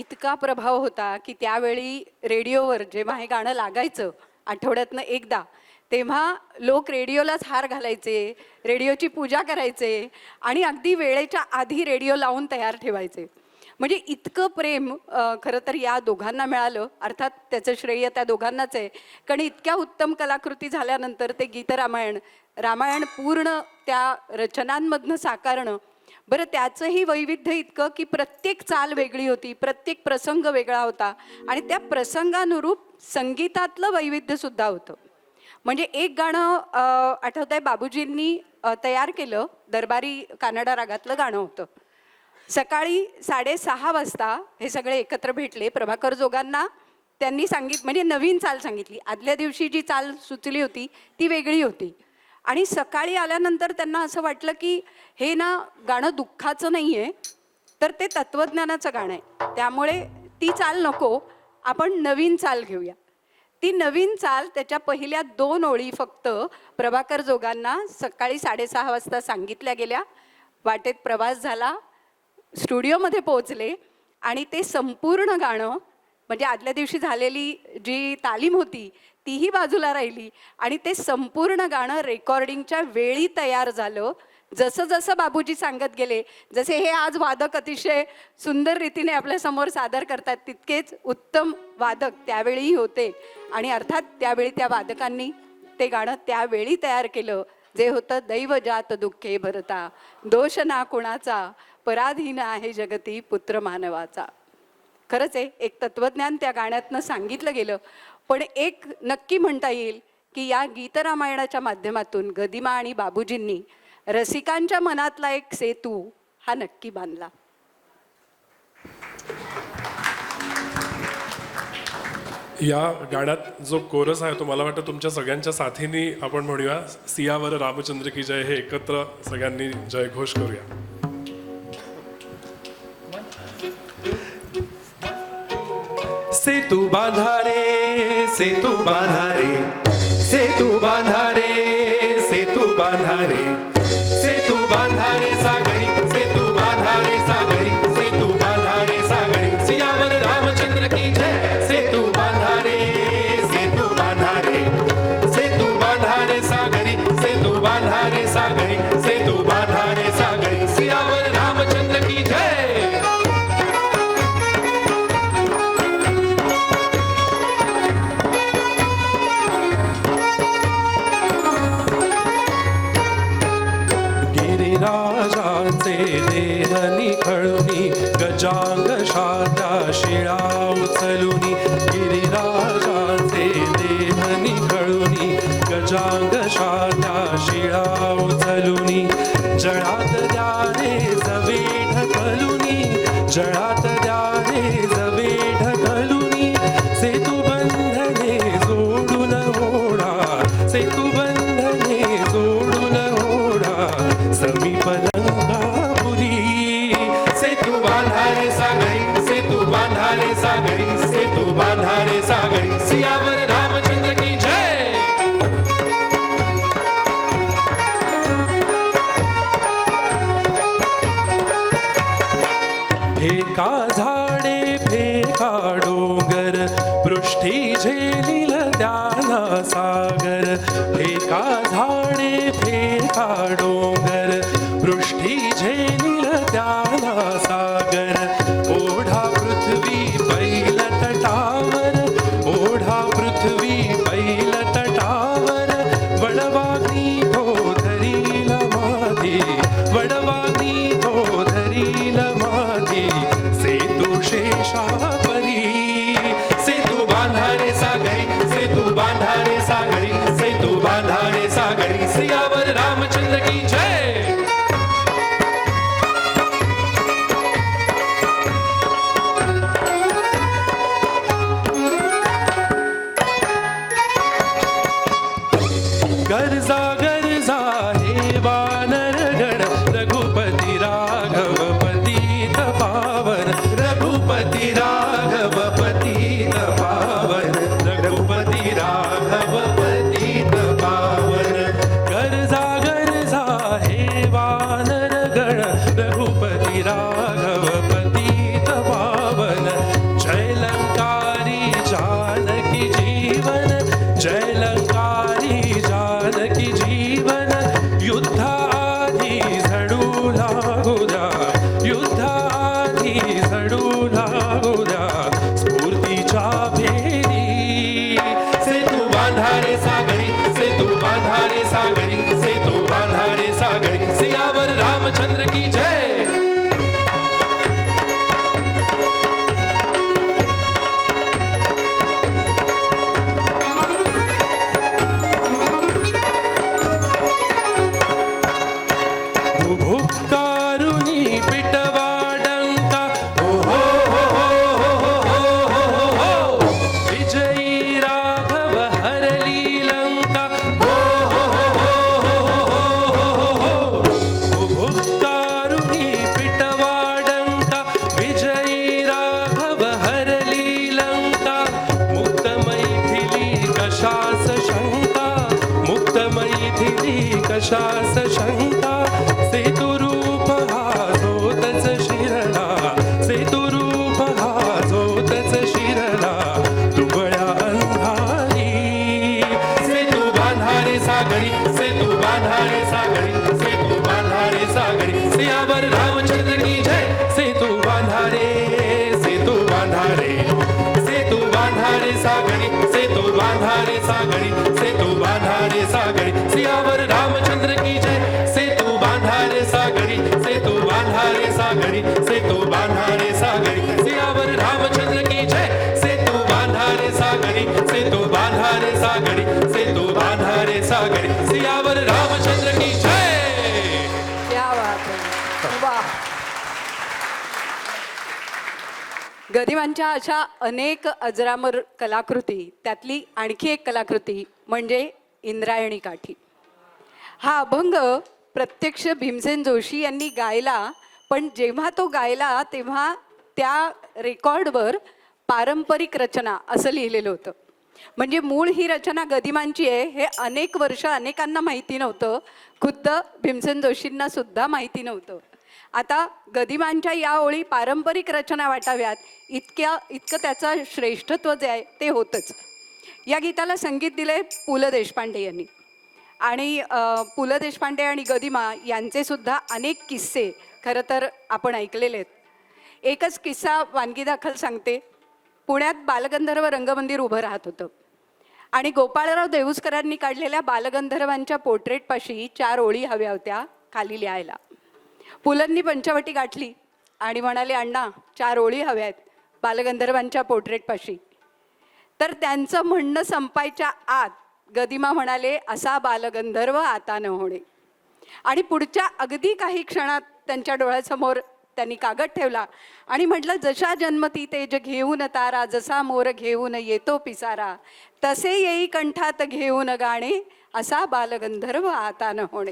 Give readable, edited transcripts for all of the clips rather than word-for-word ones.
इतका प्रभाव होता की त्यावेळी रेडिओवर जेव्हा हे गाणं लागायचं आठवड्यातनं एकदा, तेव्हा लोक रेडिओलाच हार घालायचे, रेडिओची पूजा करायचे आणि अगदी वेळेच्या आधी रेडिओ लावून तयार ठेवायचे. म्हणजे इतकं प्रेम खरं तर या दोघांना मिळालं. अर्थात त्याचं श्रेय त्या दोघांनाच आहे, कारण इतक्या उत्तम कलाकृती झाल्यानंतर ते गीतरामायण रामायण पूर्ण त्या रचनांमधनं साकारणं. बरं, त्याचंही वैविध्य इतकं की प्रत्येक चाल वेगळी होती, प्रत्येक प्रसंग वेगळा होता आणि त्या प्रसंगानुरूप संगीतातलं वैविध्यसुद्धा होतं. म्हणजे एक गाणं आठवतं आहे, बाबूजींनी तयार केलं, दरबारी कानडा रागातलं गाणं होतं. सकाळी 6:30 वाजता हे सगळे एकत्र भेटले. प्रभाकर जोगांना त्यांनी म्हणजे नवीन चाल सांगितली. आदल्या दिवशी जी चाल सुचली होती ती वेगळी होती आणि सकाळी आल्यानंतर त्यांना असं वाटलं की हे ना गाणं दुःखाचं नाही आहे, तर ते तत्त्वज्ञानाचं गाणं आहे. त्यामुळे ती चाल नको, आपण नवीन चाल घेऊया. ती नवीन चाल त्याच्या पहिल्या 2 ओळी फक्त प्रभाकर जोगांना सकाळी 6:30 वाजता सांगितल्या गेल्या. वाटेत प्रवास झाला, स्टुडिओमध्ये पोहोचले आणि ते संपूर्ण गाणं, म्हणजे आदल्या दिवशी झालेली जी तालीम होती तीही बाजूला राहिली आणि ते संपूर्ण गाणं रेकॉर्डिंगच्या वेळी तयार झालं. जसं जसं बाबूजी सांगत गेले, जसे हे आज वादक अतिशय सुंदर रीतीने आपल्यासमोर सादर करतात, तितकेच उत्तम वादक त्यावेळीही होते आणि अर्थात त्यावेळी त्या वादकांनी ते गाणं त्यावेळी तयार केलं, जे होतं दैवजात दुःखे भरता, दोष ना कुणाचा, पराधीन आहे जगती पुत्र मानवाचा. खरंच आहे, एक तत्त्वज्ञान त्या गाण्यातनं सांगितलं गेलं. पण एक नक्की म्हणता येईल की या गीतरामायणाच्या माध्यमातून गदिमा आणि बाबूजींनी रसिकांच्या मनातला एक सेतू हा नक्की बांधला. या गाण्यात जो कोरस आहे तो मला वाटतं तुमच्या सगळ्यांच्या साथीने आपण म्हणूया, सियावर रामचंद्र की जय, हे एकत्र सगळ्यांनी जयघोष करूया. सेतू बांधा रे, सेतू बांधा रे, सेतू बांधा रे, सेतू बांधा रे, सेतू बांधा रे सागरी, सेतू बांधा रे सागरी, सेतू बांधा रे सागरी, सियावर रामचंद्र की जय. सेतू बांधा रे, सेतू बांधा रे, सेतू बांधा रे सागरी, सेतू बांधा रे सागरी, सेतू बांधा रे सागरी, सियावर रामचंद्र की जय. राजाचे देह निखळुनी, गजांग शात्या शिळा उचलुनी. गिरिराजाचे देह निखळुनी, गजांग शात्या शिळा उचलुनी. जळात द्यारे जवे ढकलुनी, जळात द्यारे जवे ढकलुनी. सेतू बंधने जोडून ओढा, सेतू बंधने जोडून ओढा, समीप लंकापुरी. सेतू बांधा रे सागरी, सेतू बांधा रे सागरी, सेतू बांधा रे सागरी, सियावर रामचंद्र की जय. फेका झाडे फेका डोंगर, पृष्ठी झेलिल त्याला सागर. फेका झाडे फेका डोंगर, पृष्ठी झेलिल त्याला सागर. ओढा पृथ्वी पैल तटावर, ओढा पृथ्वी पैल तटावर. वडवाग्नी तो धरील माती, वडवाग्नी तो धरील माती. सेतू शेषापरी, सेतू बांधा रे सागरी, सेतू बांधा रे सागरी, सेतू बांधा रे सागरी, सियावर रामचंद्र की जय. गरजा गरजा हे वानरगण, रघुपती राघव पतित पावन, रघुपती राघव पतित पावन, रघुपती राघव पतित पावन. गरजा गरजा हे वानरगण, रघुपती राघव पतित पावन, युद्धाआधी झडू लागू द्या, युद्धाआधी झडू लागू द्या, स्फूर्तीच्या भेरी. सेतू बांधारे सागरी, सेतू बांधारे सागरी, सेतू बांधारे सागरी. सियावर रामचंद्र की जय. भुभुक्कारुनी पिटवाडंका, हो हो हो हो हो हो हो हो. विजयी राघव हरली लंका, हो हो हो हो हो हो हो. भुभुक्कारुनी पिटवाडंका, विजयी राघव हरली लंका. मुक्त मैथिली कशास शंका, मुक्त मैथिली कशास शंका. सेतुरूप हा झोतच शिरला, सेतुरूप हा झोतच शिरला, दुबळ्या अंधारी. सेतू बांधारे सागरी, सेतू बांधारे सागरी, सेतू बांधारे सागरी. सियावर रामचंद्र की जय. सेतू बांधारे, सेतू बांधारे, सेतू बांधारे सागरी, सेतू बांधारे सागरी, सेतू बांधारे सागरी. सियावर रामचंद्र की जय. सेतू बांधारे सागरी, सेतू बांधारे सागरी, सेतू बांधारे सागरी. सियावर रामचंद्र की जय. सेतू बांधारे सागरी, सेतू बांधारे सागरी, सेतू बांधारे सागरी. सियावर रामचंद्र की जय. क्या बात आहे. वाह. गदिमांच्या अशा अनेक अजरामर कलाकृती, त्यातली आणखी एक कलाकृती म्हणजे इंद्रायणी काठी. हा अभंग प्रत्यक्ष भीमसेन जोशी यांनी गायला, पण जेव्हा तो गायला तेव्हा त्या रेकॉर्डवर पारंपरिक रचना असं लिहिलेलं होतं. म्हणजे मूळ ही रचना गदिमांची आहे हे अनेक वर्ष अनेकांना माहिती नव्हतं, खुद्द भीमसेन जोशींना सुद्धा माहिती नव्हतं. आता गदिमांच्या या ओळी पारंपरिक रचना वाटाव्यात इतकं त्याचं श्रेष्ठत्व जे आहे ते होतंच. या गीताला संगीत दिले पु ल देशपांडे यांनी. आणि पु ल देशपांडे आणि गदिमा यांचे सुद्धा अनेक किस्से खरं तर आपण ऐकलेले आहेत. एकच किस्सा वानगी दाखल सांगते. पुण्यात बालगंधर्व रंगमंदिर उभं राहत होतं आणि गोपाळराव देऊसकरांनी काढलेल्या बालगंधर्वांच्या पोर्ट्रेटपाशी 4 ओळी हव्या होत्या खाली लिहायला. पुलंनी पंचवटी गाठली आणि म्हणाले, अण्णा 4 ओळी हव्या आहेत बालगंधर्वांच्या पोर्ट्रेटपाशी. तर त्यांचं म्हणणं संपायच्या आत गदिमा म्हणाले, असा बालगंधर्व आता न होणे. आणि पुढच्या अगदी काही क्षणात त्यांच्या डोळ्यासमोर त्यांनी कागद ठेवला आणि म्हटलं, जशा जन्मती तेज घेऊन तारा, जसा मोर घेऊन येतो पिसारा, तसे येई कंठात घेऊन गाणे, असा बालगंधर्व आता न होणे.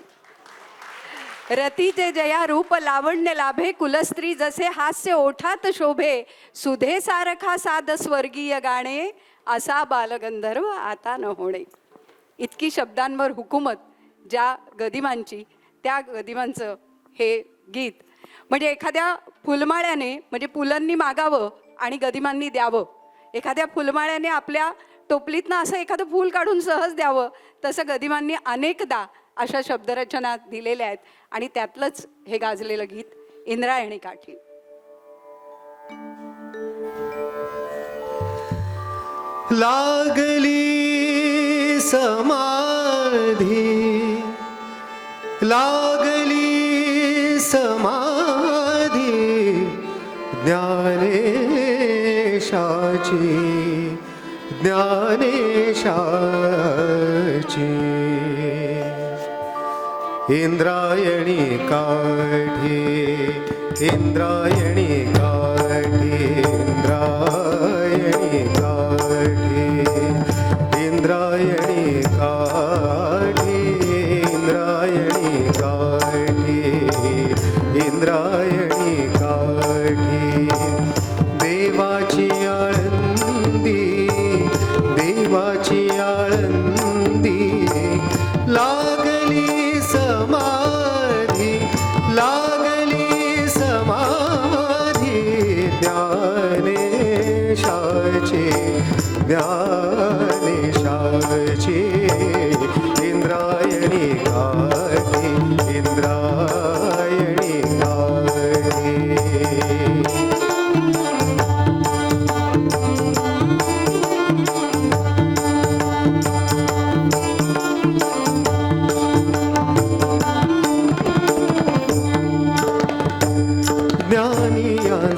रतीचे जया रूप लावण्य लाभे, कुलस्त्री जसे हास्य ओठात शोभे, सुधे सारखा साध स्वर्गीय गाणे, असा बालगंधर्व आता न होणे. इतकी शब्दांवर हुकूमत ज्या गदिमांची, त्या गदिमांचं हे गीत. म्हणजे एखाद्या फुलमाळ्याने, म्हणजे पुलंनी मागावं आणि गदिमांनी द्यावं, एखाद्या फुलमाळ्याने आपल्या टोपलीतनं असं एखादं फूल काढून सहज द्यावं, तसं गदिमांनी अनेकदा अशा शब्दरचना दिलेल्या आहेत. आणि त्यातलंच हे गाजलेलं गीत इंद्रायणी काठी. लागली समाधी, लागली समाधी, ज्ञानेशाची, ज्ञानेशाची. इंद्रायणी काठी, इंद्रायणी काठी, इंद्रायणी काठी, इंद्रायणी काठी, इंद्रायणी काठी, इंद्रायणी काठी. देवाची आळंदी, देवाची आळंदी, लागली समाधी, लागली समाधी, ज्ञानेशाची, ज्ञानेशाची.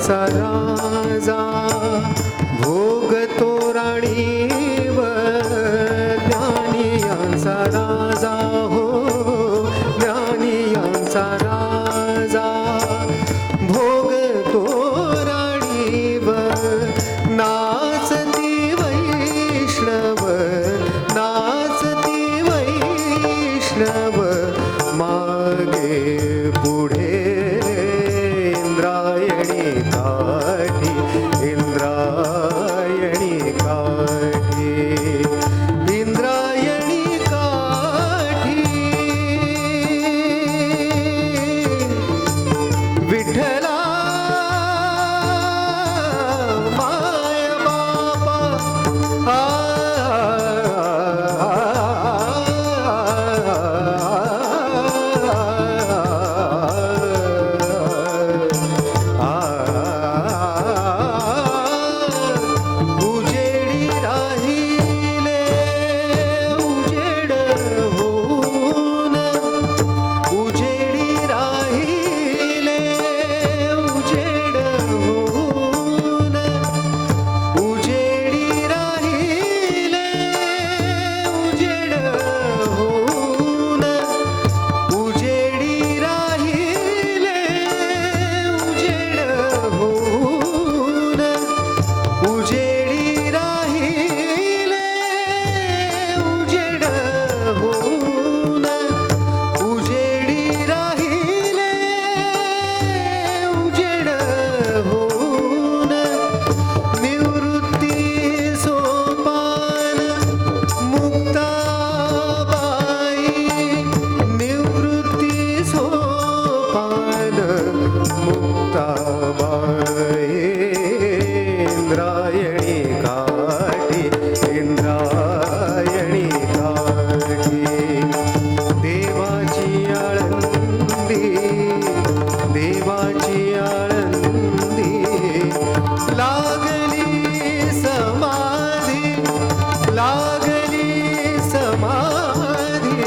यांचा राजा भोग तो राणीवर ज्ञानी यांचा राजा हो ज्ञानी यांचा राजा भोग तो राणीवर नाचती वैष्णव नाचती वैष्णव मागे पुढे इंद्रायणी काठी इंद्रायणी काठी इंद्रायणी काठी विठ्ठला माय बाबा उजेडी राहिले उजेड होऊन उजेडी राहिले उजेड होऊन उजेडी राहिले उजेड होऊन उजेडी राहिले उजेड होऊन उजेडी राहिले उजेड होऊन उजेडी राहिले उजेड होऊन निवृत्ती सोपान मुक्ताबाई निवृत्ती सोपान मुक्ताबाई इंद्रायणी काठी इंद्रायणी काठी देवाची आळंदी देवाची आळंदी लागली समाधी लागली समाधी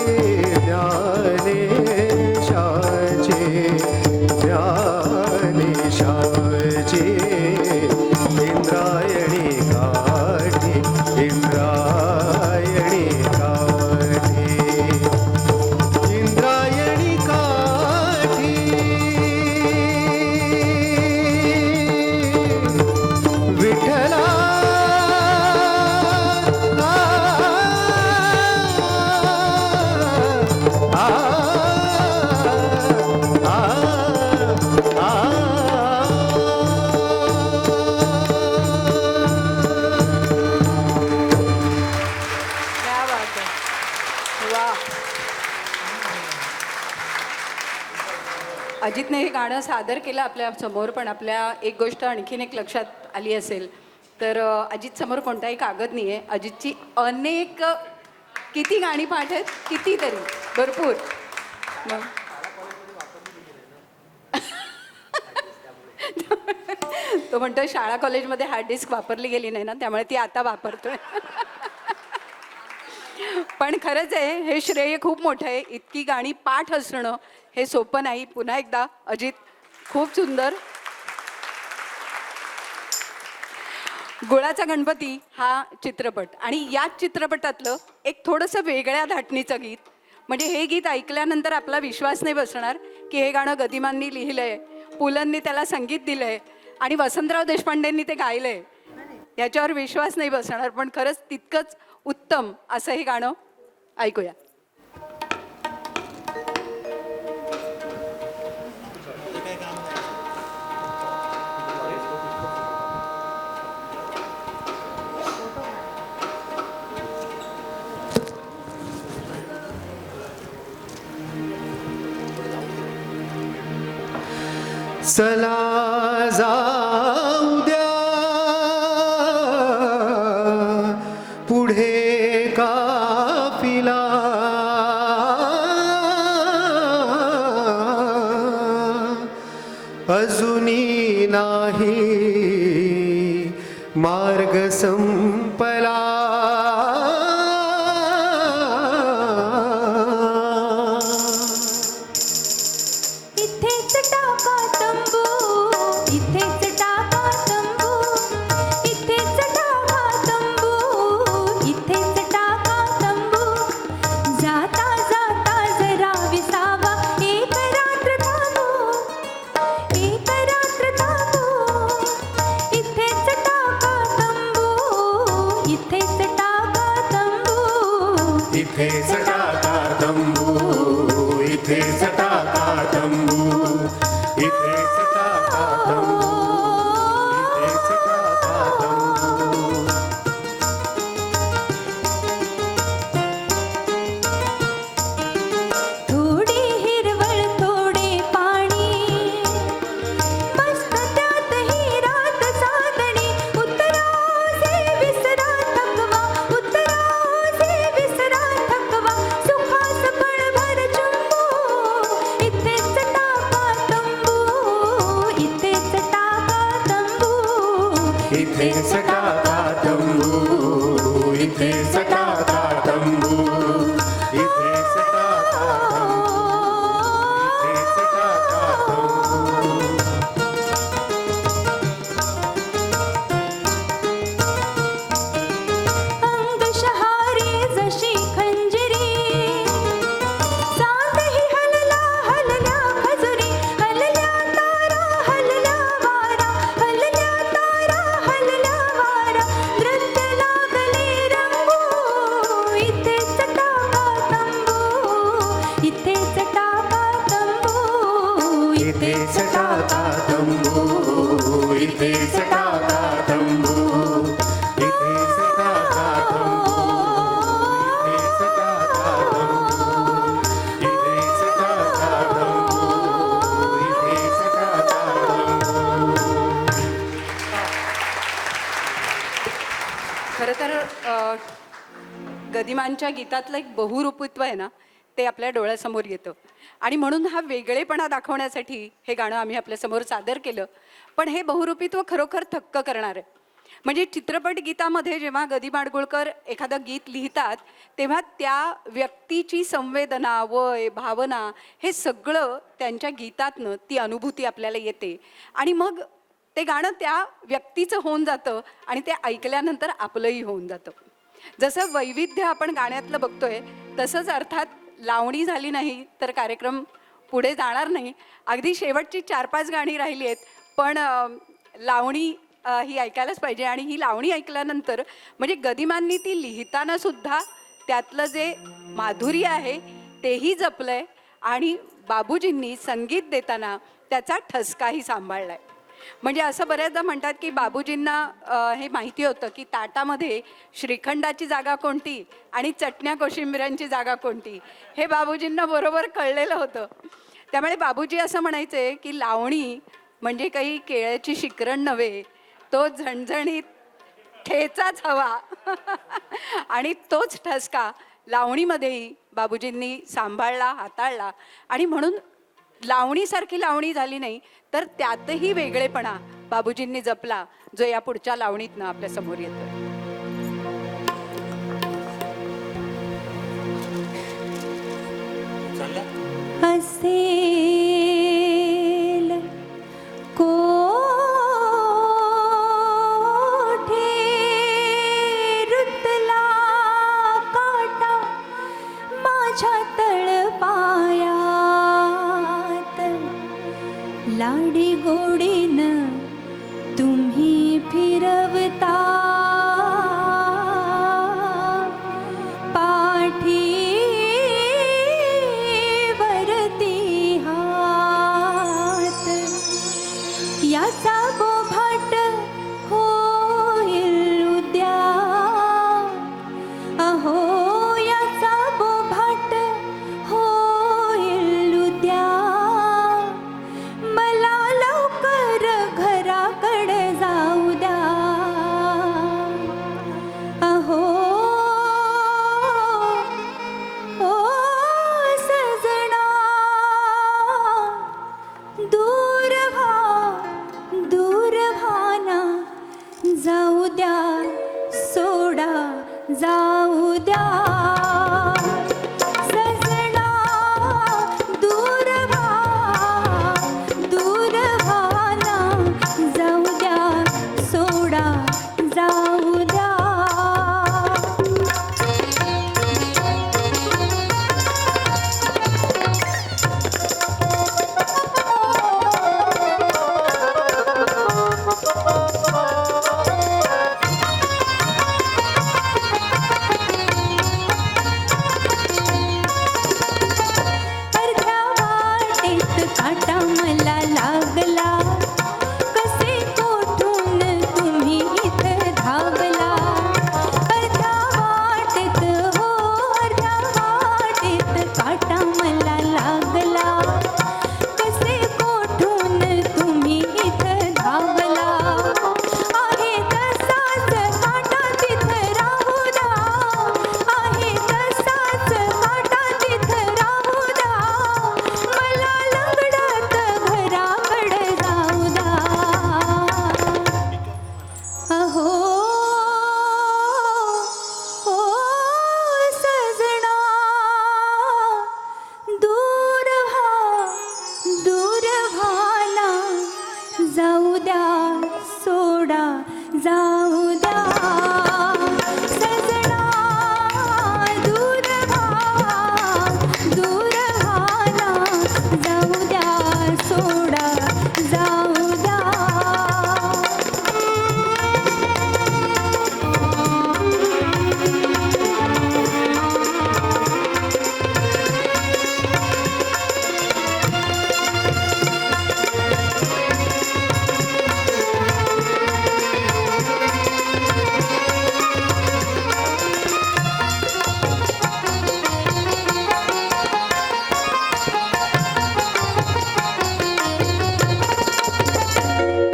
ज्ञानेशाची ज्ञानेशाची इंद्रायणी काठी इंद्रायणी काठी इंद्रायणी काठी विठ्ठला क्या बात आहे. वा. अजितने हे गाणं सादर केलं आपल्या समोर, पण आपल्या एक गोष्ट आणखीन एक लक्षात आली असेल तर अजित समोर कोणताही कागद नाही आहे. अजितची अनेक किती गाणी पाठ आहेत, कितीतरी भरपूर. मग तो म्हणतो शाळा कॉलेजमध्ये हार्ड डिस्क वापरली गेली नाही ना, त्यामुळे ती आता वापरतोय. पण खरंच आहे, हे श्रेय खूप मोठं आहे. इतकी गाणी पाठ असणं हे सोपं नाही. पुन्हा एकदा अजित, खूप सुंदर. गुळाचा गणपती हा चित्रपट, आणि याच चित्रपटातलं एक थोडंसं वेगळ्या धाटणीचं गीत. म्हणजे हे गीत ऐकल्यानंतर आपला विश्वास नाही बसणार की हे गाणं गदिमांनी लिहिलंय, पुलंनी त्याला संगीत दिलंय आणि वसंतराव देशपांडेंनी ते गायलंय. याच्यावर विश्वास नाही बसणार, पण खरंच तितकंच उत्तम असं हे गाणं. ऐकूया. चला जाऊ द्या पुढे काफिला अजूनी नाही मार्ग संपला इथेच टाका तंबू इथेच टाका इथेच टाका तंबू इथेच टाका तंबू इथेच टाका तंबू इथेच टाका तंबू थोडी हिरवळ थोडे पाणी मस्त त्यातही रात चांदणी उतरासे विसरा थकवा उतरासे विसरा थकवा सुखास पळभर चुंबू इथेच टाका तंबू इथेच टाका तंबू इथेच टाका तंबू इथेच टाका तंबू इथेच टाका तंबू इथेच टाका तंबू अंगशहारी जशी खंजरी चांदही हलला हलल्या खजुरी हलल्या तारा हलल्या वारा हलल्या तारा हलल्या वारा नृत्य लागले रंगू इथेच टाका तंबू इथेच टाका तंबू इथेच टाका तंबू इथेच टाका तंबू इथेच टाका तंबू इथेच टाका तंबू इथेच टाका तंबू इथेच टाका तंबू खरं तर गदिमांच्या गीतातलं एक बहुरूपत्व आहे ना ते आपल्या डोळ्यासमोर येतं आणि म्हणून हा वेगळेपणा दाखवण्यासाठी हे गाणं आम्ही आपल्यासमोर सादर केलं. पण हे बहुरूपित्व खरोखर थक्क करणार आहे. म्हणजे चित्रपट गीतामध्ये जेव्हा ग. माडगुळकर एखादं गीत लिहितात तेव्हा त्या व्यक्तीची संवेदना वय भावना हे सगळं त्यांच्या गीतातनं ती अनुभूती आपल्याला येते आणि मग ते गाणं त्या व्यक्तीचं होऊन जातं आणि ते ऐकल्यानंतर आपलंही होऊन जातं. जसं वैविध्य आपण गाण्यातलं बघतोय तसंच अर्थात लावणी झाली नाही तर कार्यक्रम पुढे जाणार नाही. अगदी शेवटची 4-5 गाणी राहिली आहेत पण लावणी ही ऐकायलाच पाहिजे आणि ही लावणी ऐकल्यानंतर म्हणजे गदिमांनी ती लिहिताना सुद्धा त्यातलं जे माधुर्य आहे तेही जपलंय आणि बाबूजींनी संगीत देताना त्याचा ठसकाही सांभाळलाय. म्हणजे असं बऱ्याचदा म्हणतात की बाबूजींना हे माहिती होतं की ताटामध्ये श्रीखंडाची जागा कोणती आणि चटण्या कोशिंबिरांची जागा कोणती हे बाबूजींना बरोबर कळलेलं होतं. त्यामुळे बाबूजी असं म्हणायचे की लावणी म्हणजे काही केळ्याची शिकरण नव्हे, तो झणझणीत ठेचाच हवा आणि तोच ठसका लावणीमध्येही बाबूजींनी सांभाळला हाताळला आणि म्हणून लावणीसारखी लावणी झाली नाही तर त्यातही वेगळेपणा बाबूजींनी जपला जो या पुढच्या लावणीतनं आपल्या समोर येतोय. असेल कोठे रुतला काटा माझ्या तळपायात लाडी गोडीन तुम्ही फिरवता पाठीवरती हात याचा बोभाट होईल उद्या अहो याचा बोभाट होईल उद्या मला लवकर घर काटा मला लागला कसे कोठून तुम्ही इथं धावला अर्ध्या वाटेत हो अर्ध्या वाटेत काटा मला लागला कसे कोठून तुम्ही इथं धावला आहे तसाच काटा तिथं राहू द्या आहे तसाच काटा तिथं राहू द्या मला लंगडत घराकडे जाऊ द्या अहो ओ सजना दूर व्हाना जाऊ द्या सोडा जाऊ द्या सजना दूर व्हाना जाऊ द्या सोडा जाऊ द्या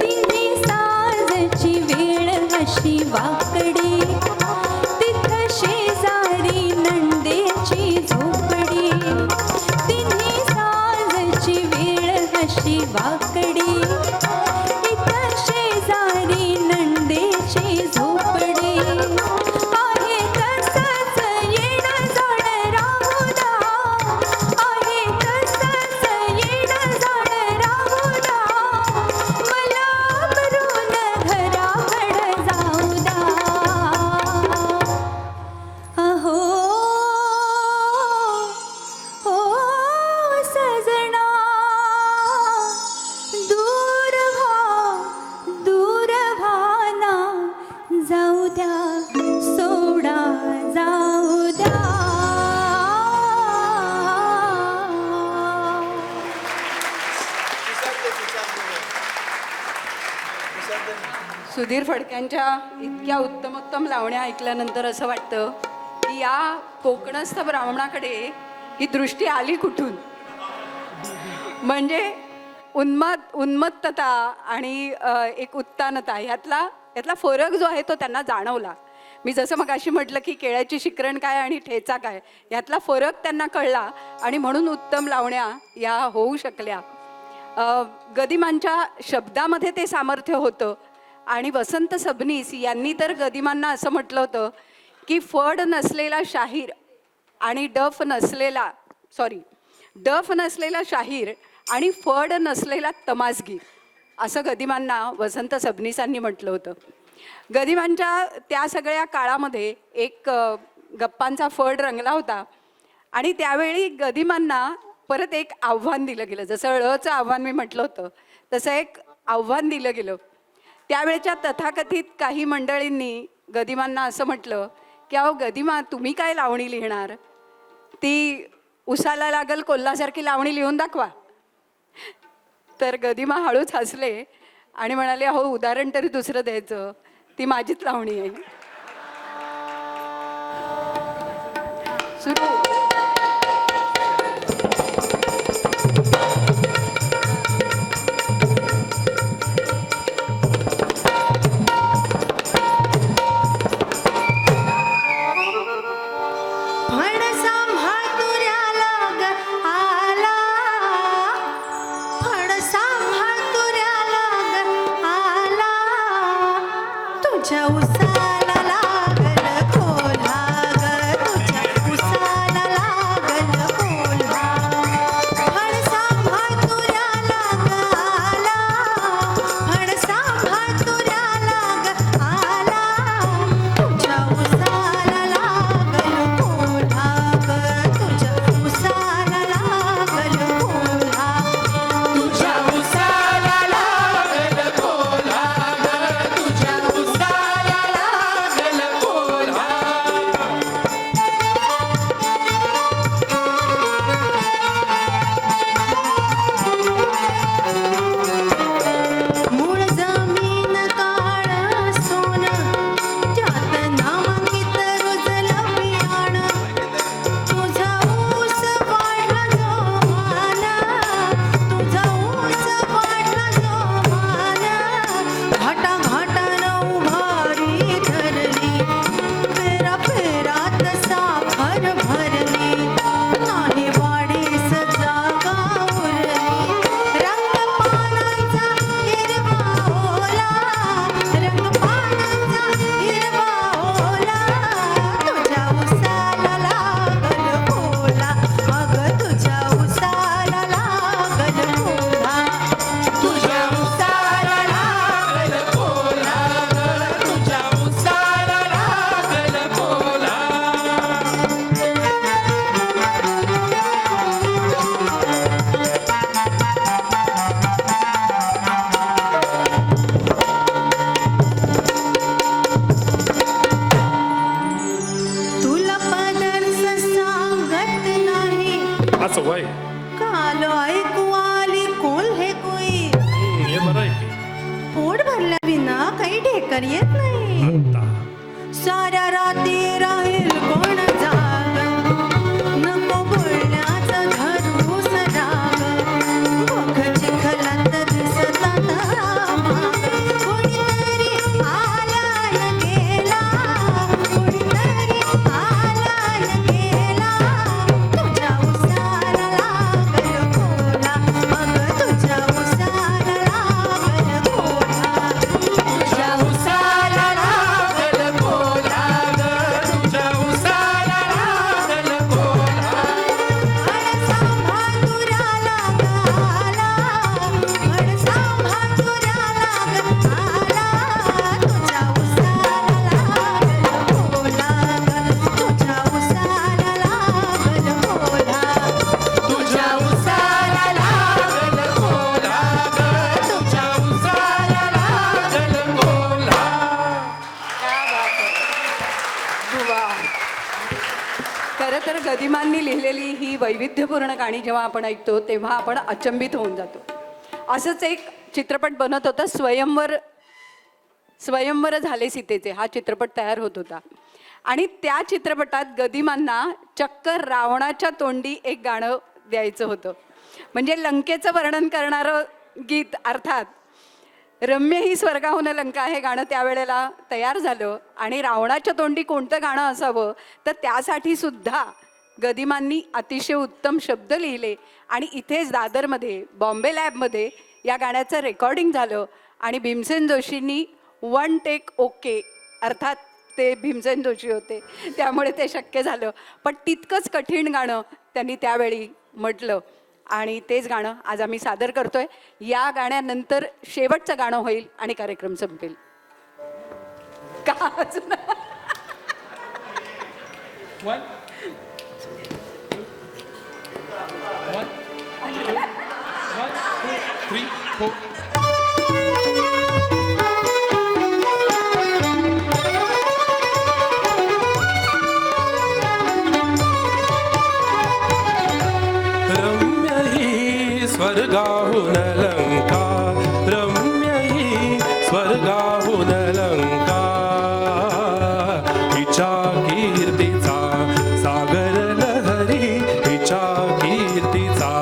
तिन्ही साजची वेळ अशी वाकडी तिथं शेजारी नंदेची झोपडी तिन्ही साजची वेळ अशी वाकडी इथं शेजारी नंदेची झोपडी आहे तसंच येणं जाणं राहू द्या आहे तसंच येणं जाणं राहू द्या मला भरून घराकडे जाऊ द्या अहो ओ सजना दूर व्हाना जाऊ द्या सोडा जाऊ द्या सुधीर फडक्यांच्या इतक्या उत्तमोत्तम लावण्या ऐकल्यानंतर असं वाटतं की या कोकणस्थ ब्राह्मणाकडे ही दृष्टी आली कुठून. म्हणजे उन्मत्तता आणि एक उत्तानता यातला फरक जो आहे तो त्यांना जाणवला. मी जसं मग अशी म्हटलं की केळ्याची शिकरण काय आणि ठेचा काय यातला फरक त्यांना कळला आणि म्हणून उत्तम लावण्या या होऊ शकल्या. गदिमांच्या शब्दामध्ये ते सामर्थ्य होतं आणि वसंत सबनीस यांनी तर गदिमांना असं म्हटलं होतं की फड नसलेला शाहीर आणि डफ नसलेला शाहीर आणि फड नसलेला तमासगीर असं गदिमांना वसंत सबनीसांनी म्हटलं होतं. गदिमांच्या त्या सगळ्या काळामध्ये एक गप्पांचा फड रंगला होता आणि त्यावेळी गदिमांना परत एक आव्हान दिलं गेलं. जसं ळचं आव्हान मी म्हटलं होतं तसं एक आव्हान दिलं गेलं. त्यावेळच्या तथाकथित काही मंडळींनी गदिमांना असं म्हटलं की अहो गदिमा तुम्ही काय लावणी लिहिणार, ती उसाला लागल कोल्हासारखी लावणी लिहून दाखवा. तर गदिमा हळूच हसले आणि म्हणाले अहो उदाहरण तरी दुसरं द्यायचं, ती माझीच लावणी आहे. सुरू फणसा म्हातुऱ्याला ग आला फणसा म्हातुऱ्याला ग आला तुझ्या उसाला लागल कोल्हा ग तुझ्या उसाला लागल कोल्हा फणसा म्हातुऱ्याला ग आला फणसा म्हातुऱ्याला ग आला तुझ्या उसाला लागल कोल्हा ग तुझ्या उसाला लागल कोल्हा तुझ्या उसाला लागल कोल्हा ग तुझ्या उसाला ढेकर येत नाही. साऱ्या रात्री राहील कोण जाग, नको बोलण्याचं धरूस राग. बघ चिखलात दिसतात माग, कोणीतरी आला न गेला, कोणीतरी आला न गेला. तुझ्या उसाला लागल कोला, अगं तुझ्या उसाला लागल कोला. तुझ्या उसाला लागल कोला, तुझ्या उसाला लागल कोला. अडसा भातुराला गाला, अडसा भातुराला गाला. तुझ्या उसाला लागल कोला, तुझ्या उसाला लागल कोला. तुझ्या उसाला लागल कोला ग, तुझ्या उसाला लागल कोला. खरं तर गदिमांनी लिहिलेली ही वैविध्यपूर्ण गाणी जेव्हा आपण ऐकतो तेव्हा आपण अचंबित होऊन जातो. असंच एक चित्रपट बनत होता, स्वयंवर झाले सीतेचे, हा चित्रपट तयार होत होता. आणि त्या चित्रपटात गदिमांना चक्क रावणाच्या तोंडी एक गाणं द्यायचं होतं. म्हणजे लंकेचं वर्णन करणारं गीत, अर्थात रम्य ही स्वर्गाहून लंका हे गाणं त्यावेळेला तयार झालं. आणि रावणाच्या तोंडी कोणतं गाणं असावं तर त्यासाठी सुद्धा गदिमांनी अतिशय उत्तम शब्द लिहिले. आणि इथेच दादरमध्ये बॉम्बे लॅबमध्ये या गाण्याचं रेकॉर्डिंग झालं. आणि भीमसेन जोशींनी 1 टेक ओके, अर्थात ते भीमसेन जोशी होते त्यामुळे ते शक्य झालं. पण तितकंच कठीण गाणं त्यांनी त्यावेळी म्हटलं. आणि तेच गाणं आज आम्ही सादर करतोय. या गाण्यानंतर शेवटचं गाणं होईल आणि कार्यक्रम संपेल. का अजून? One, two, three, four. रम्य ही स्वर्गाहून लंका, रम्य ही स्वर्गाहून लंका. हिच्या कीर्तीचा सागर लहरी, हिच्या कीर्तीचा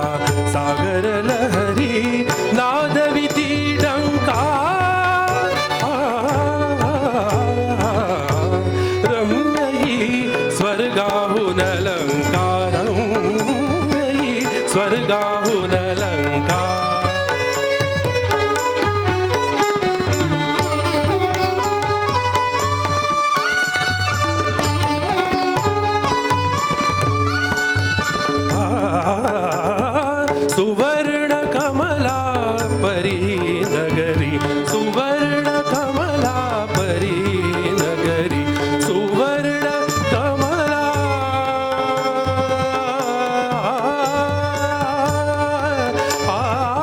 सागर लहरी. नादविती डंका, रम्य ही स्वर्गाहून लंका, रम्य ही स्वर्गाहून लंका. सुवर्ण कमला परी नगरी, सुवर्ण कमला परी नगरी, सुवर्ण कमला. आ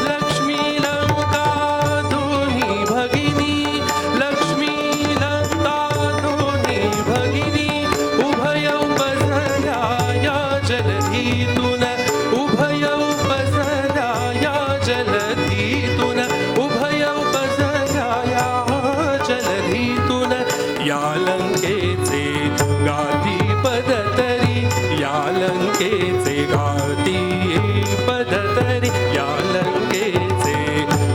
लक्ष्मी लंका दोन्ही भगिनी, लक्ष्मी लंका दोन्ही भगिनी, उभय उपसल्या या जलधीतून, उभय उपसल्या या जलधीतून, उभय उपसल्या या जलधीतून. या लंकेचे गाती पदतरी, या लंकेचे गाती पदतरी, या लंकेचे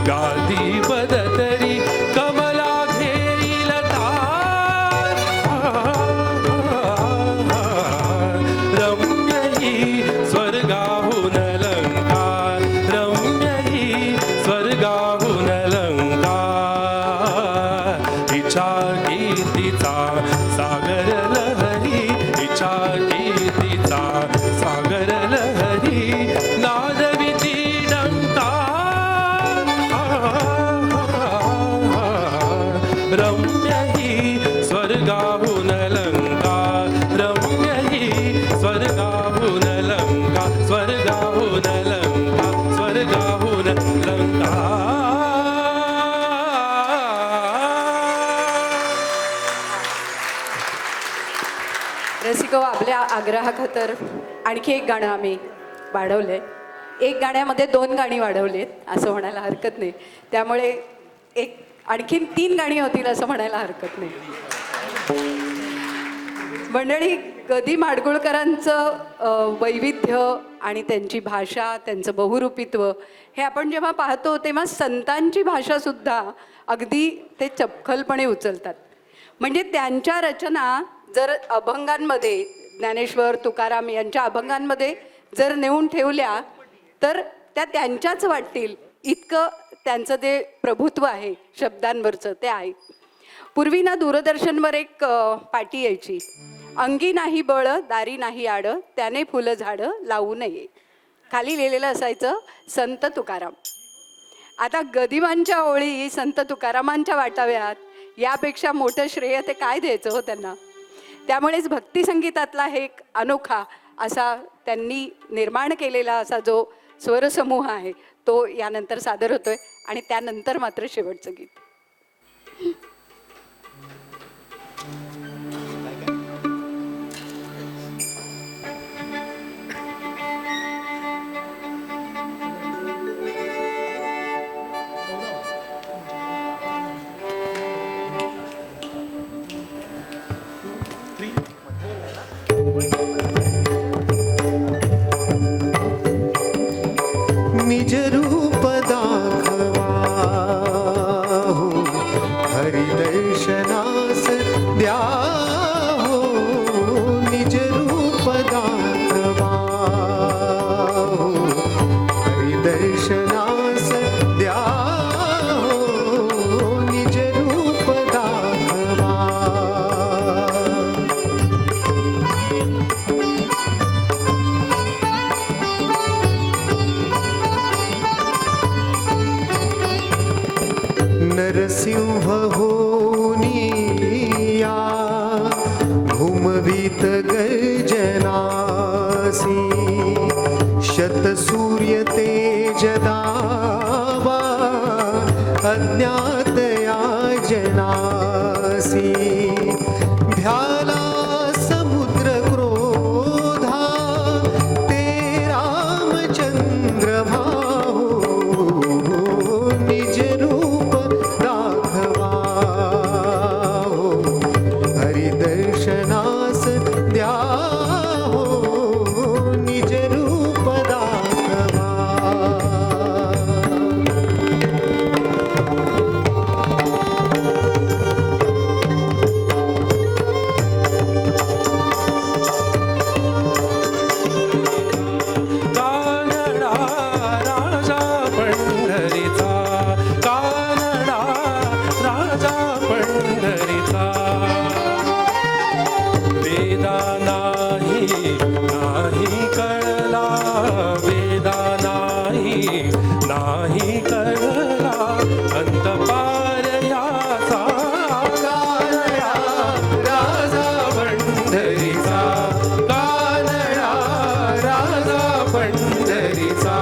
गाती पदतरी, कमला घेरील तार. रम्य ही स्वर्गाहून लंका, रम्य ही स्वर्गाहून लंका. हिच्या कीर्तीचा सागर लहरी, हिच्या कीर्तीचा सागर लहरी, नादविती डंका. रम्य ही स्वर्गाहून लंका, रम्य ही स्वर्गाहून लंका, स्वर्गाहून लंका, स्वर्गाहून लंका. रसिको, आपल्या आग्रहाखातर आणखी एक गाणं आम्ही वाढवलंय. एक गाण्यामध्ये 2 गाणी वाढवलीत असं म्हणायला हरकत नाही. त्यामुळे एक आणखीन 3 गाणी होतील असं म्हणायला हरकत नाही. मंडळी, गदी माडगुळकरांचं वैविध्य आणि त्यांची भाषा, त्यांचं बहुरूपित्व हे आपण जेव्हा पाहतो तेव्हा संतांची भाषासुद्धा अगदी ते चपखलपणे उचलतात. म्हणजे त्यांच्या रचना जर अभंगांमध्ये, ज्ञानेश्वर तुकाराम यांच्या अभंगांमध्ये जर नेऊन ठेवल्या तर त्या त्यांच्याच वाटतील इतकं त्यांचं जे प्रभुत्व आहे शब्दांवरचं ते आहे. पूर्वी ना दूरदर्शनवर एक पाटी यायची, अंगी नाही बळ दारी नाही आड, त्याने फुलं झाडं लावू नये. खाली लिहिलेलं असायचं संत तुकाराम. आता गदिमांच्या ओळी संत तुकारामांच्या वाटाव्यात यापेक्षा मोठं श्रेय ते काय द्यायचं हो त्यांना. त्यामुळेच भक्तिसंगीतातला हे एक अनोखा असा त्यांनी निर्माण केलेला असा जो स्वरसमूह आहे तो यानंतर सादर होतोय. आणि त्यानंतर मात्र शेवटचं गीत. निज रूप दाखवा हो, हरी दर्शनास द्या हो. निज रूप दाखवा हो, हरी दर्शनास द्या हो. निज रूप दाखवा. नरसिंह होनी या घुमवीत गर्जनासी, शतसूर्य तेज दावा अज्ञात या जनासी. भ्याला समुद्र क्रोधा ते रामचंद्र भाऊ. निज रूप दाखवा हो, हरी दर्शनास द्या हो. निज रूप दाखवा. नाही नाही कळला वेदा नाही कळला अंत पार याचा कानडा राजा पंढरीचा कानडा राजा पंढरीचा.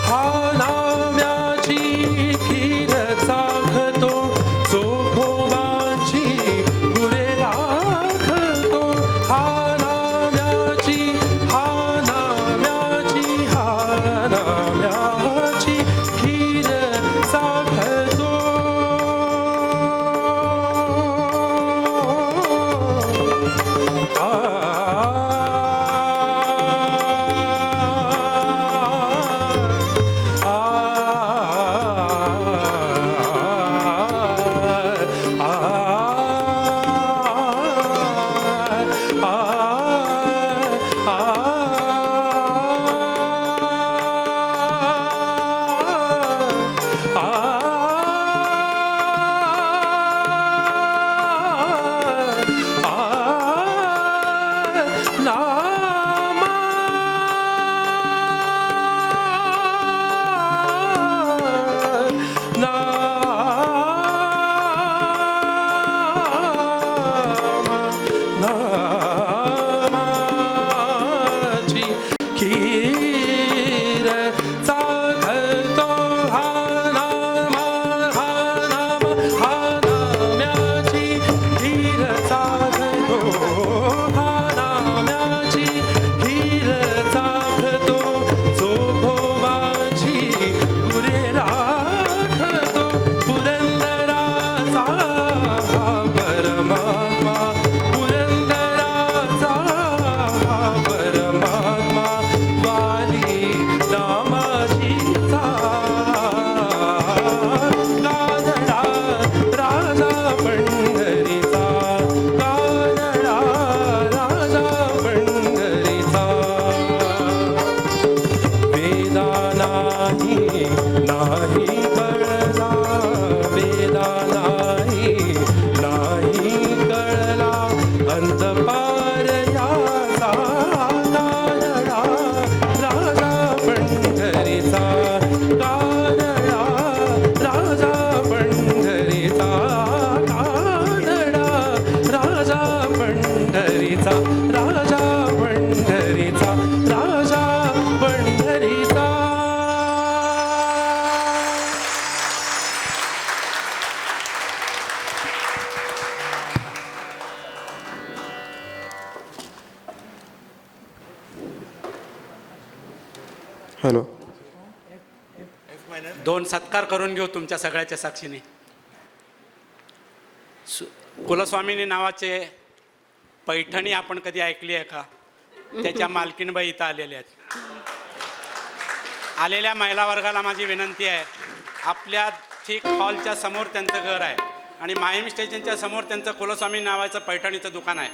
हा नाम्याची खीर चाखतो चोखोबाची गुरे राखतो. हा नाम्याची खीर चाखतो. नामाची खीर चाखतो. हा नाम्याची खीर चाखतो. हा नाम्याची खीर चाखतो चोखोबाची गुरे राखतो. पुरंदराचा हा परमात्मा पुरंदराचा हा परमात्मा वाली नामाचीचा कानडा राजा पंढरीचा कानडा राजा पंढरीचा. वेदा नाही कळला वेदा नाही कळला अंत पार याचा कानडा राजा पंढरीचा कानडा राजा पंढरीचा कानडा राजा पंढरीचा राजा पंढरीचा राजा पंढरीचा. हॅलो. दोन सत्कार करून घेऊ तुमच्या सगळ्याच्या साक्षीने. कुलस्वामिनी नावाचे पैठणी आपण कधी ऐकली आहे का? त्याच्या मालकीणबाई इथं आलेल्या आहेत. आलेल्या महिला वर्गाला माझी विनंती आहे, आपल्या ठीक हॉलच्या समोर त्यांचं घर आहे आणि माहीम स्टेशनच्या समोर त्यांचं कुलस्वामी नावाचं पैठणीचं दुकान आहे.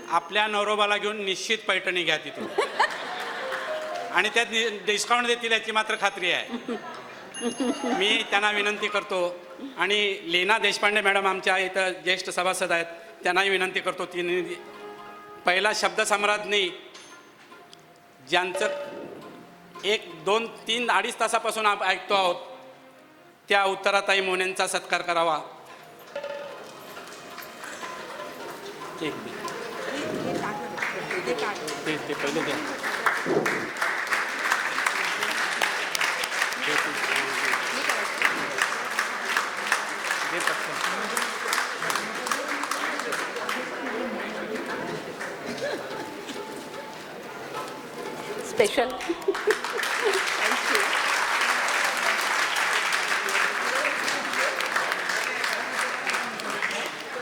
आपल्या नवरोबाला घेऊन निश्चित पैठणी घ्या तिथून आणि त्यात डिस्काउंट देतील याची मात्र खात्री आहे. मी त्यांना विनंती करतो आणि लीना देशपांडे मॅडम आमच्या इथं ज्येष्ठ सभासद आहेत, त्यांनाही विनंती करतो. तिने पहिला शब्दसम्राज्ञी ज्यांचं 1, 2, 3, 2.5 तासापासून ऐकतो आहोत त्या उत्तराताई मोनेंचा सत्कार करावा. ते पहिले द्या. स्पेशल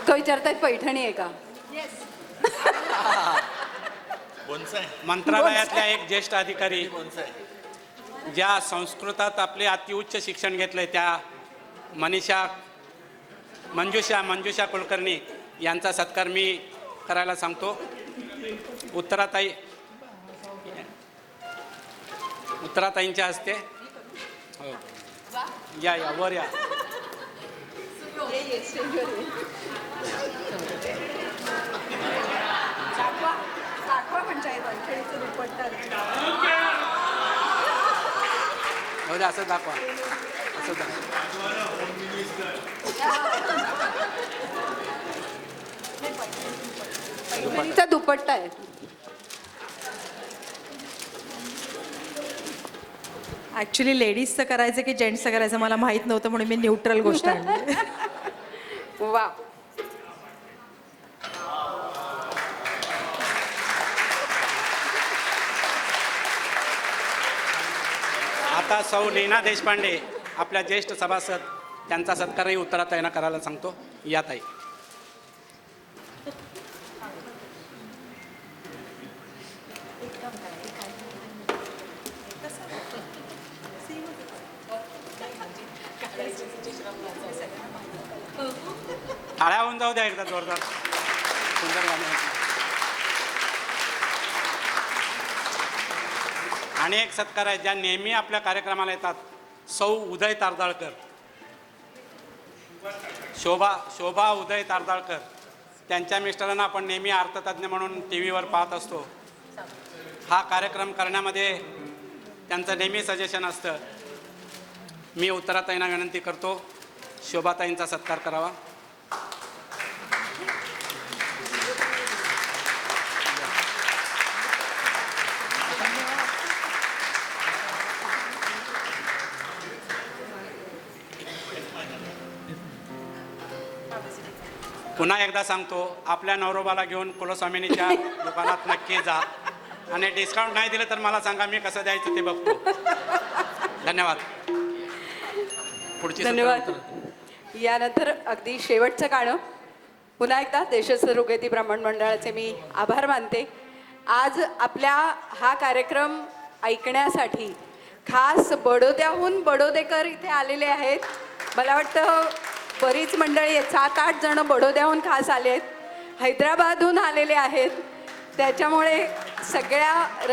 तो विचारतायत पैठणी आहे का? मंत्रालयातल्या एक ज्येष्ठ अधिकारी ज्या संस्कृतात आपले अतिउच्च शिक्षण घेतलंय त्या मंजुषा कुलकर्णी यांचा सत्कार मी करायला सांगतो. उत्तराताई उत्तराताईंच्या हस्ते हो. या या वर या. हो द्या, असं दाखवा, असं दाखवा. पैठणीचा दुपट्टा आहे. ॲक्च्युली लेडीजचं करायचं की जेंट्सचं करायचं मला माहीत नव्हतं म्हणून मी न्यूट्रल गोष्ट आणली. वा. आता सौ लीना देशपांडे आपल्या ज्येष्ठ सभासद त्यांचा सत्कारही उत्तराताईंना करायला सांगतो. या ताई. टाळ्या होऊन जाऊ द्या एकदा जोरदार. सुंदर गाणी होती. आणि एक सत्कार आहे ज्या नेहमी आपल्या कार्यक्रमाला येतात. सौ उदय तारदाळकर. शोभा उदय तारदाळकर. त्यांच्या मिस्टरांना आपण नेहमी अर्थतज्ञ म्हणून टी व्हीवर पाहत असतो. हा कार्यक्रम करण्यामध्ये त्यांचं नेहमी सजेशन असतं. मी उत्तराताईंना विनंती करतो शोभाताईंचा सत्कार करावा. पुन्हा एकदा सांगतो, आपल्या नवरोबाला घेऊन कुलस्वामिनीच्या दुकानात नक्की जा आणि डिस्काउंट नाही दिलं तर मला सांगा, मी कसं द्यायचं ते बघतो. धन्यवाद. पुढची धन्यवाद. यानंतर अगदी शेवटचं गाणं. पुन्हा एकदा देशस्वरूपगीती ब्राह्मण मंडळाचे मी आभार मानते. आज आपल्या हा कार्यक्रम ऐकण्यासाठी खास बडोद्याहून बडोदेकर इथे आलेले आहेत. मला वाटतं बरीच मंडळी आहेत, 7-8 जण बडोद्याहून खास आले आहेत, हैदराबादहून आलेले आहेत. त्याच्यामुळे सगळ्या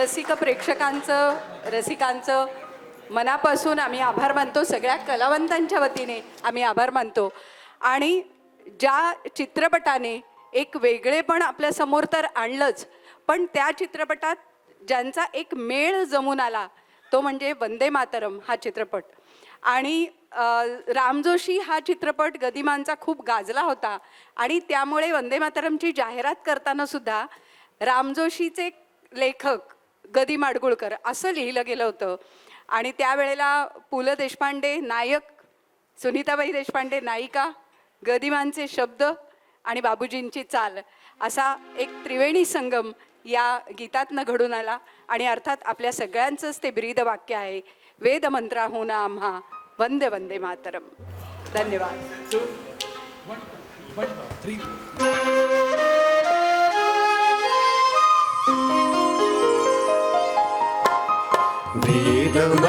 रसिकांचं मनापासून आम्ही आभार मानतो. सगळ्या कलावंतांच्या वतीने आम्ही आभार मानतो. आणि ज्या चित्रपटाने एक वेगळेपण आपल्यासमोर तर आणलंच, पण त्या चित्रपटात ज्यांचा एक मेळ जमून आला तो म्हणजे वंदे मातरम हा चित्रपट. आणि राम जोशी हा चित्रपट गदिमांचा खूप गाजला होता आणि त्यामुळे वंदे मातरमची जाहिरात करताना सुद्धा राम जोशीचे लेखक गदी माडगुळकर असं लिहिलं गेलं होतं. आणि त्यावेळेला पु ल देशपांडे नायक, सुनीताबाई देशपांडे नायिका, गदिमांचे शब्द आणि बाबूजींची चाल असा एक त्रिवेणी संगम या गीतातनं घडून आला. आणि अर्थात आपल्या सगळ्यांचंच ते ब्रीद वाक्य आहे, वेदमंत्राहून आम्हा वंदे वंदे मातरम. धन्यवाद.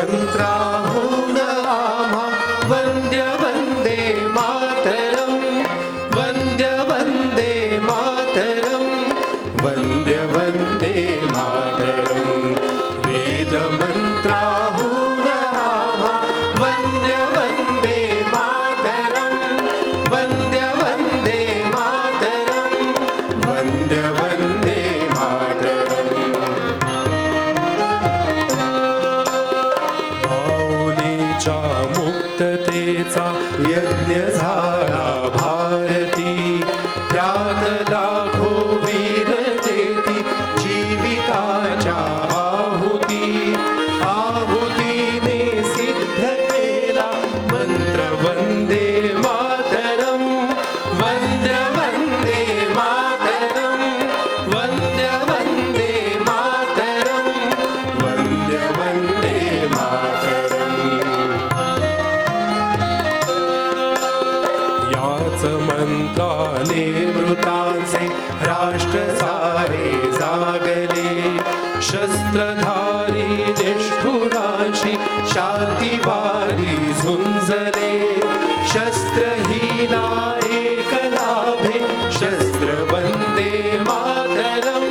वेदमन्त्राहून आम्हा वन्द्य वन्दे मातरं, वन्द्य वन्दे मातरं, वन्द्य वन्दे मातरं. वेदमन्त्राहून आम्हा वन्द्य वन्दे मातरं, वन्द्य वन्दे मातरं, वन्द्य वन्दे मातरं. माऊलीच्या मुक्ततेचा यज्ञ झाला भारती, त्यात लाखो वीर देती जीविताच्या आहुती. आहुतीने सिद्ध केला मंत्र वंदे मातरम, वंद्य वंदे मातरम, वंद्य वंदे मातरम, वंद्य वंदे मातरम. याच मंत्राने मृतांचे राष्ट्र सारे जागले, शस्त्रधारी निष्ठुराशी शांतीवारी झुंजले. शस्त्रहीना एक लाभे शस्त्र वंदे मातरम,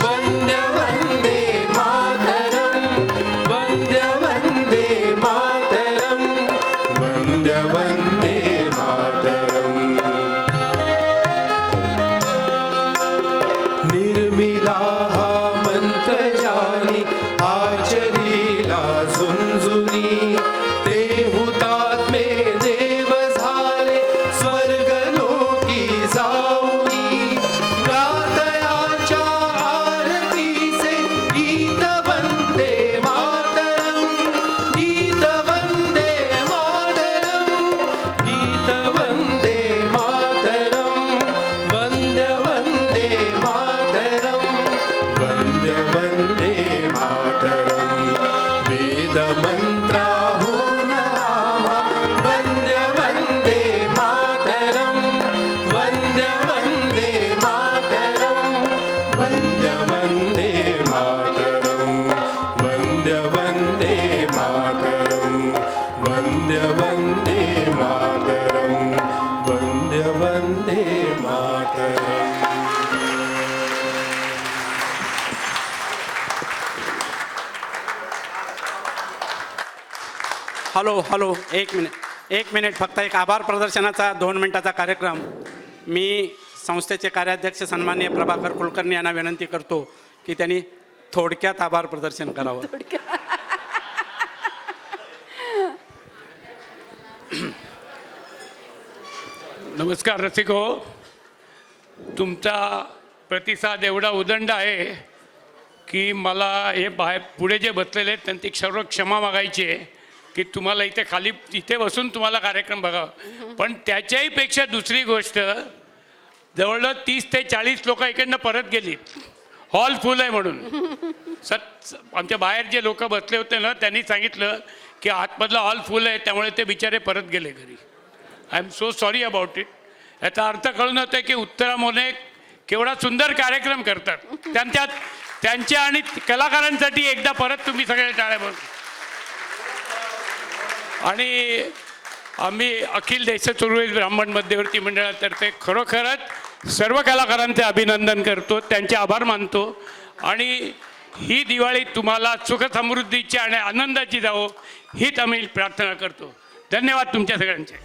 वंद्य वंदे मातरम, वंद्य वेद मंत्राहून आम्हा वंद्य वंदे मातरम वंद्य वंदे मातरम वंद्य वंदे मातरम वंद्य वंदे मातरम वंद्य वंदे मातरम वंद्य वंदे मातरम. हॅलो एक मिनिट फक्त एक आभार प्रदर्शनाचा 2 मिनिटाचा कार्यक्रम. मी संस्थेचे कार्याध्यक्ष सन्माननीय प्रभाकर कुलकर्णी यांना विनंती करतो की त्यांनी थोडक्यात आभार प्रदर्शन करावं. नमस्कार रसिको. तुमचा प्रतिसाद एवढा उदंड आहे की मला हे बाहेर पुढे जे बसलेले आहेत त्यांची सर्व क्षमा मागायची आहे की तुम्हाला इथे बसून तुम्हाला कार्यक्रम बघावा. पण त्याच्याही पेक्षा दुसरी गोष्ट, जवळजवळ 30 ते 40 लोक इकडनं परत गेली. हॉल फुल आहे म्हणून. आमच्या बाहेर जे लोक बसले होते ना त्यांनी सांगितलं की आतमधला हॉल फुल आहे, त्यामुळे ते बिचारे परत गेले घरी. I am so sorry about it. याचा अर्थ कळून होतं की उत्तरा मोने केवढा सुंदर कार्यक्रम करतात. त्यांच्या आणि कलाकारांसाठी एकदा परत तुम्ही सगळे टाळ्या बघ. आणि आम्ही अखिल देश सुरळीत ब्राह्मण मध्यवर्ती मंडळातर्फे खरोखरच सर्व कलाकारांचे अभिनंदन करतो, त्यांचे आभार मानतो. आणि ही दिवाळी तुम्हाला सुख समृद्धीची आणि आनंदाची जावो हीच आम्ही प्रार्थना करतो. धन्यवाद तुमच्या सगळ्यांचे.